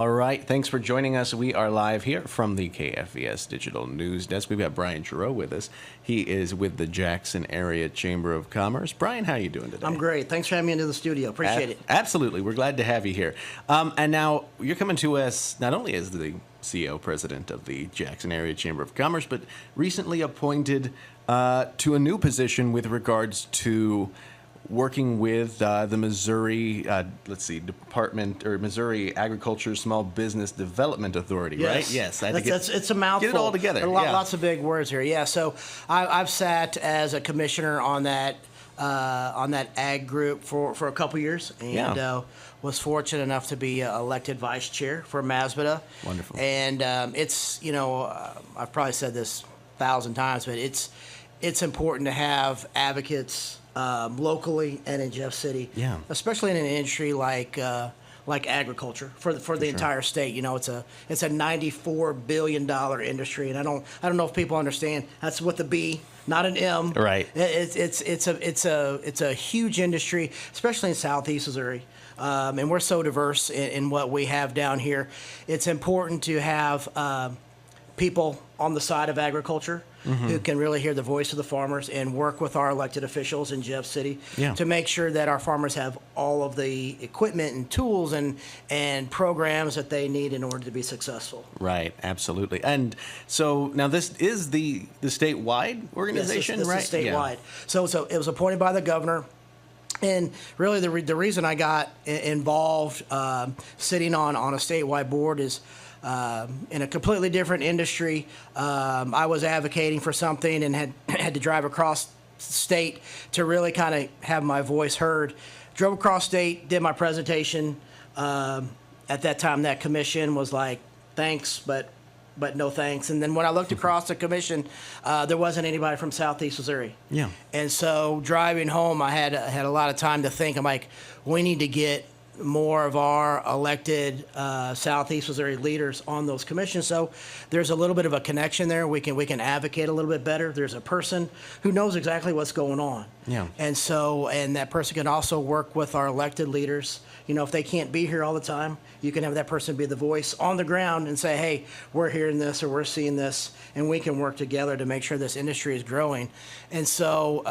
All right, thanks for joining us. We are live here from the KFVS Digital News Desk. We've got Brian Gerau with us. He is with the Jackson Area Chamber of Commerce. Brian, how are you doing today? I'm great. Thanks for having me into the studio. Appreciate it. Absolutely. We're glad to have you here. And now you're coming to us not only as the CEO, president of the Jackson Area Chamber of Commerce, but recently appointed to a new position with regards to working with the Missouri, Department or Missouri Agriculture Small Business Development Authority, Yes. right? Yes, it's a mouthful. Get it all together. Lots of big words here. Yeah, so I've sat as a commissioner on that ag group for a couple years, and was fortunate enough to be elected vice chair for Masbada. Wonderful. And I've probably said this 1,000 times, but it's important to have advocates locally and in Jeff City, especially in an industry like agriculture for the entire state. You know, it's a $94 billion industry, and I don't know if people understand that's with a B, not an M. Right. It's a huge industry, especially in Southeast Missouri. And we're so diverse in what we have down here. It's important to have people on the side of agriculture who can really hear the voice of the farmers and work with our elected officials in Jeff City to make sure that our farmers have all of the equipment and tools and programs that they need in order to be successful. Right, absolutely. And so now this is the statewide organization, yes, right? This is statewide. So it was appointed by the governor. And really, the reason I got involved sitting on a statewide board is in a completely different industry. I was advocating for something and had to drive across state to really kind of have my voice heard. Drove across state, did my presentation. At that time, that commission was like, thanks, but no thanks. And then when I looked across the commission, there wasn't anybody from Southeast Missouri. Yeah. And so driving home, I had a lot of time to think. I'm like, we need to get more of our elected Southeast Missouri leaders on those commissions. So there's a little bit of a connection there. We can advocate a little bit better. There's a person who knows exactly what's going on. Yeah. And that person can also work with our elected leaders. You know, if they can't be here all the time, you can have that person be the voice on the ground and say, hey, we're hearing this or we're seeing this, and we can work together to make sure this industry is growing. And so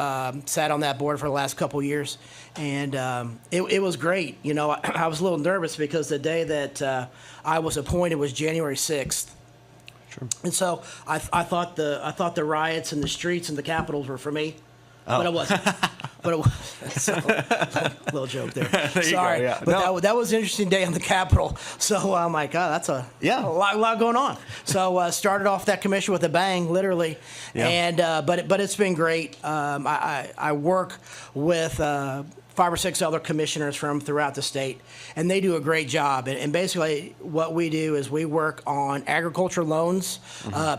sat on that board for the last couple years, and it was great. You know, I was a little nervous because the day that I was appointed was January 6th. Sure. And so I thought the riots in the streets and the capitals were for me. But it wasn't. But it was a little joke there. Sorry, go, yeah. But that was an interesting day on the Capitol. So I'm like, oh, that's a lot going on. So started off that commission with a bang, literally. Yeah. And but it's been great. I work with 5 or 6 other commissioners from throughout the state, and they do a great job. And basically, what we do is we work on agriculture loans,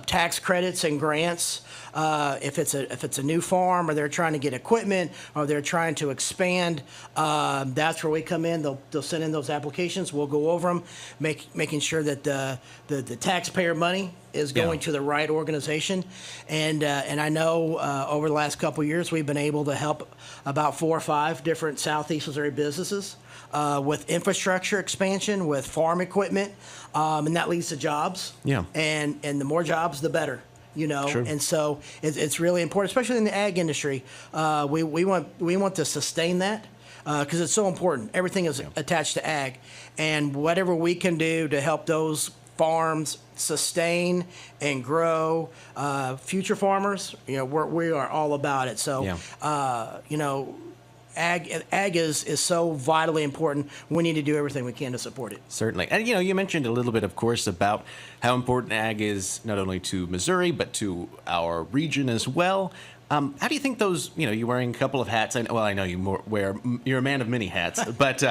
tax credits, and grants. If it's a new farm, or they're trying to get equipment, or they're trying to expand, that's where we come in. They'll send in those applications. We'll go over them, making sure that the taxpayer money is going to the right organization. And I know over the last couple of years we've been able to help about 4 or 5 different Southeast Missouri businesses with infrastructure expansion, with farm equipment, and that leads to jobs. Yeah. And the more jobs, the better. You know, sure. And so it's really important, especially in the ag industry. We want to sustain that because it's so important. Everything is attached to ag, and whatever we can do to help those farms sustain and grow, future farmers, you know, we are all about it. So, you know, ag is so vitally important. We need to do everything we can to support it. Certainly. And, you know, you mentioned a little bit, of course, about how important ag is not only to Missouri, but to our region as well. How do you think those, you know, you're wearing a couple of hats. I know you're a man of many hats, but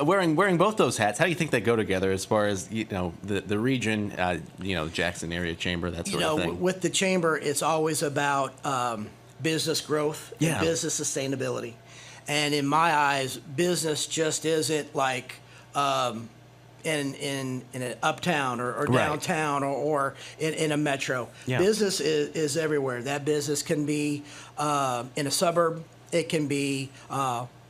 wearing both those hats, how do you think they go together as far as, you know, the region, you know, Jackson Area Chamber, that sort of thing? With the chamber, it's always about business growth and business sustainability. And in my eyes, business just isn't like in an uptown or downtown or in a metro. Yeah. Business is everywhere. That business can be in a suburb. It can be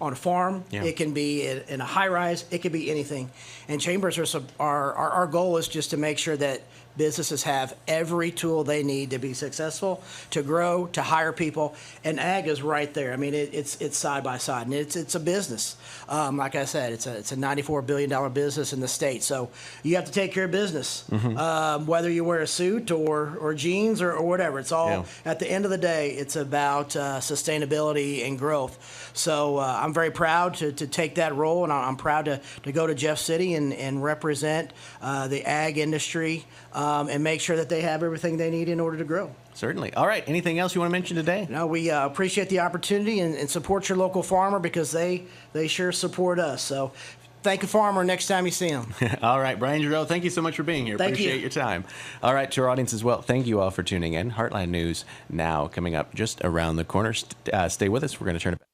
on a farm. Yeah. It can be in a high rise. It could be anything. And chambers our goal is just to make sure that businesses have every tool they need to be successful, to grow, to hire people, and ag is right there. I mean, it's side by side, and it's a business. Like I said, it's a $94 billion business in the state. So you have to take care of business, whether you wear a suit or jeans or whatever. It's all at the end of the day, it's about sustainability and growth. So I'm very proud to take that role, and I'm proud to go to Jeff City and represent the ag industry. And make sure that they have everything they need in order to grow. Certainly. All right. Anything else you want to mention today? No, we appreciate the opportunity and support your local farmer because they sure support us. So thank a farmer next time you see him. All right. Brian Gerau, thank you so much for being here. Appreciate your time. All right. To our audience as well, thank you all for tuning in. Heartland News now coming up just around the corner. Stay with us. We're going to turn it back.